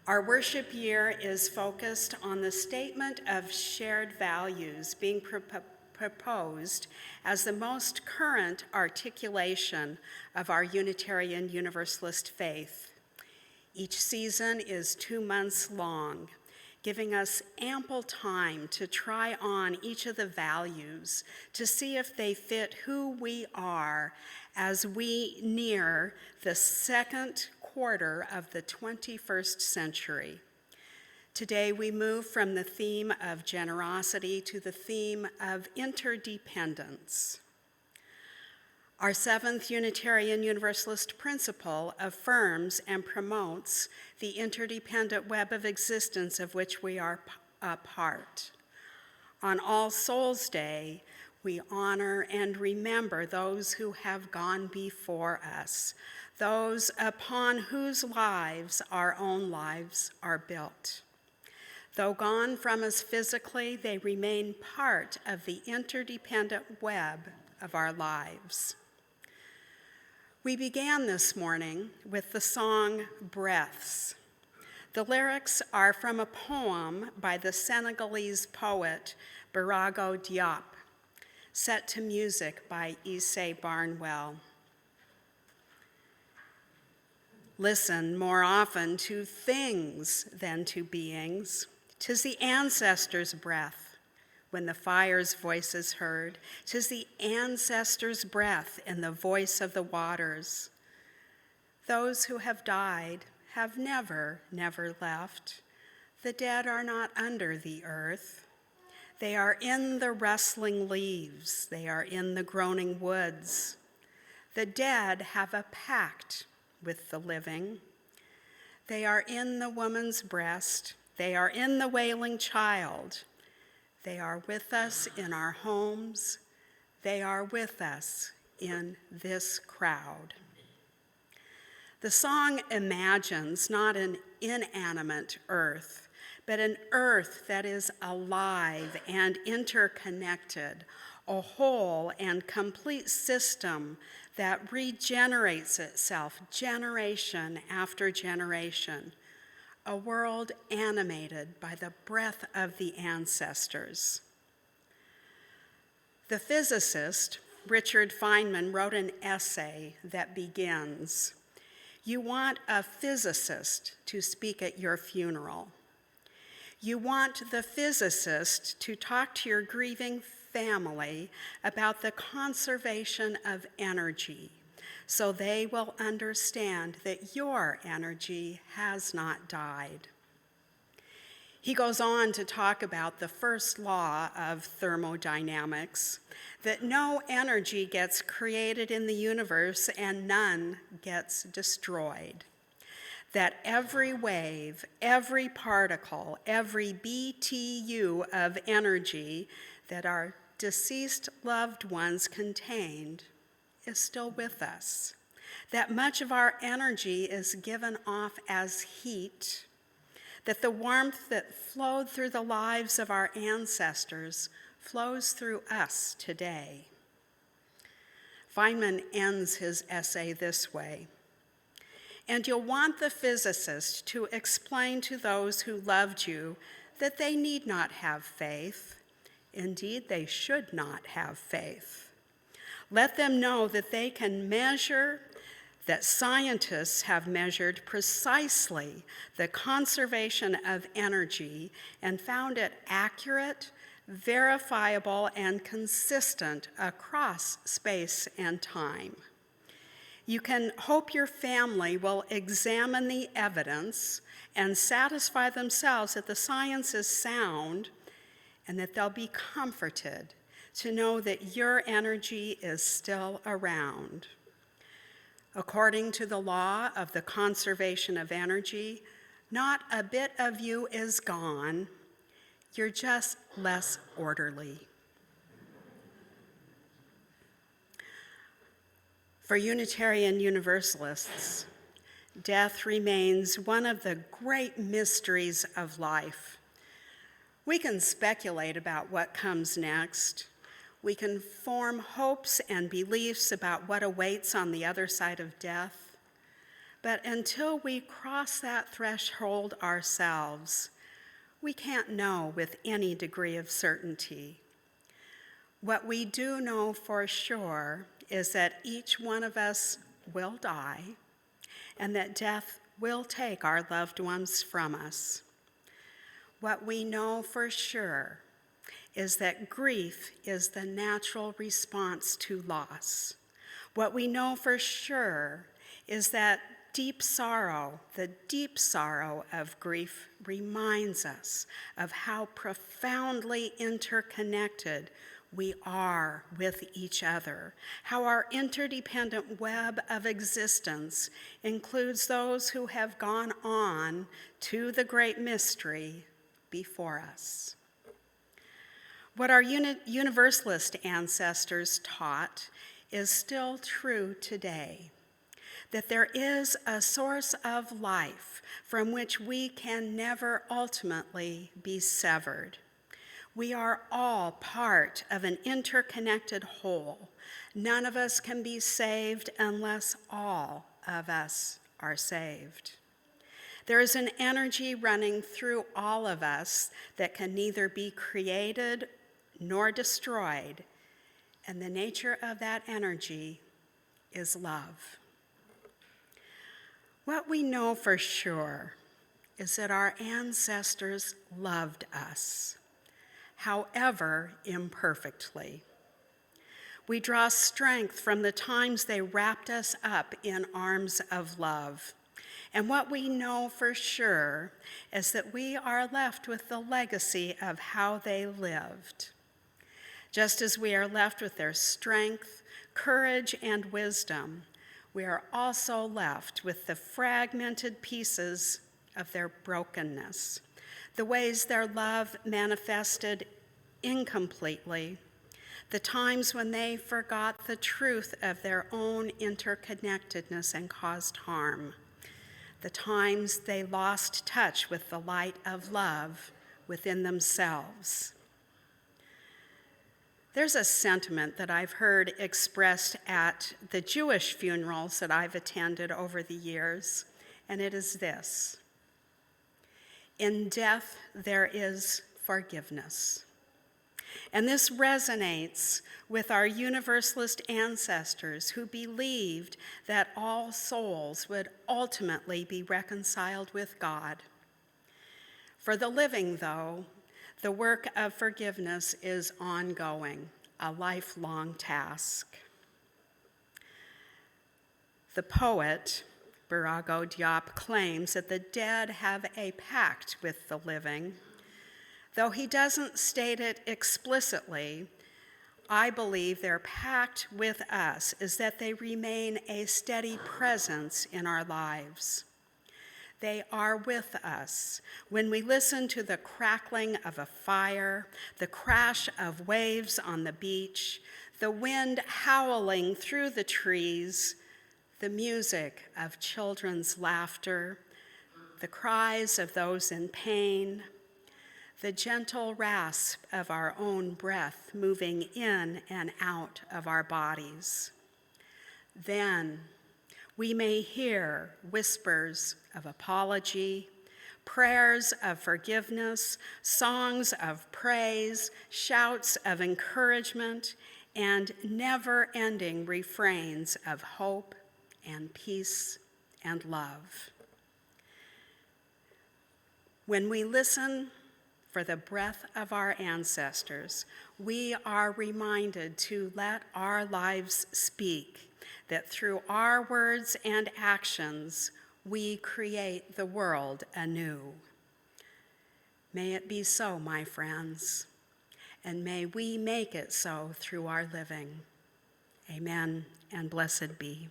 Our worship year is focused on the statement of shared values being proposed as the most current articulation of our Unitarian Universalist faith. Each season is 2 months long, giving us ample time to try on each of the values to see if they fit who we are as we near the second quarter of the 21st century. Today we move from the theme of generosity to the theme of interdependence. Our seventh Unitarian Universalist principle affirms and promotes the interdependent web of existence of which we are a part. On All Souls Day, we honor and remember those who have gone before us, those upon whose lives our own lives are built. Though gone from us physically, they remain part of the interdependent web of our lives. We began this morning with the song Breaths. The lyrics are from a poem by the Senegalese poet Birago Diop, set to music by Issei Barnwell. Listen more often to things than to beings. 'Tis the ancestors' breath when the fire's voice is heard. 'Tis the ancestors' breath in the voice of the waters. Those who have died have never left. The dead are not under the earth. They are in the rustling leaves. They are in the groaning woods. The dead have a pact with the living. They are in the woman's breast. They are in the wailing child. They are with us in our homes. They are with us in this crowd. The song imagines not an inanimate earth, but an earth that is alive and interconnected, a whole and complete system that regenerates itself generation after generation, a world animated by the breath of the ancestors. The physicist Richard Feynman wrote an essay that begins, "You want a physicist to speak at your funeral. You want the physicist to talk to your grieving family about the conservation of energy, so they will understand that your energy has not died." He goes on to talk about the first law of thermodynamics, that no energy gets created in the universe and none gets destroyed. That every wave, every particle, every BTU of energy that our deceased loved ones contained is still with us. That much of our energy is given off as heat. That the warmth that flowed through the lives of our ancestors flows through us today. Feynman ends his essay this way, "And you'll want the physicist to explain to those who loved you that they need not have faith. Indeed, they should not have faith. Let them know that they can measure, that scientists have measured precisely the conservation of energy and found it accurate, verifiable, and consistent across space and time. You can hope your family will examine the evidence and satisfy themselves that the science is sound and that they'll be comforted to know that your energy is still around. According to the law of the conservation of energy, not a bit of you is gone. You're just less orderly." For Unitarian Universalists, death remains one of the great mysteries of life. We can speculate about what comes next. We can form hopes and beliefs about what awaits on the other side of death. But until we cross that threshold ourselves, we can't know with any degree of certainty. What we do know for sure is that each one of us will die, and that death will take our loved ones from us. What we know for sure is that grief is the natural response to loss. What we know for sure is that the deep sorrow of grief reminds us of how profoundly interconnected we are with each other, how our interdependent web of existence includes those who have gone on to the great mystery before us. What our Universalist ancestors taught is still true today, that there is a source of life from which we can never ultimately be severed. We are all part of an interconnected whole. None of us can be saved unless all of us are saved. There is an energy running through all of us that can neither be created nor destroyed, and the nature of that energy is love. What we know for sure is that our ancestors loved us, however imperfectly. We draw strength from the times they wrapped us up in arms of love. And what we know for sure is that we are left with the legacy of how they lived. Just as we are left with their strength, courage, and wisdom, we are also left with the fragmented pieces of their brokenness, the ways their love manifested incompletely, the times when they forgot the truth of their own interconnectedness and caused harm, the times they lost touch with the light of love within themselves. There's a sentiment that I've heard expressed at the Jewish funerals that I've attended over the years, and it is this: in death, there is forgiveness. And this resonates with our Universalist ancestors who believed that all souls would ultimately be reconciled with God. For the living, though, the work of forgiveness is ongoing, a lifelong task. The poet, Birago Diop, claims that the dead have a pact with the living. Though he doesn't state it explicitly, I believe their pact with us is that they remain a steady presence in our lives. They are with us when we listen to the crackling of a fire, the crash of waves on the beach, the wind howling through the trees, the music of children's laughter, the cries of those in pain, the gentle rasp of our own breath moving in and out of our bodies. Then we may hear whispers of apology, prayers of forgiveness, songs of praise, shouts of encouragement, and never-ending refrains of hope and peace and love. When we listen for the breath of our ancestors, we are reminded to let our lives speak, that through our words and actions, we create the world anew. May it be so, my friends, and may we make it so through our living. Amen, and blessed be.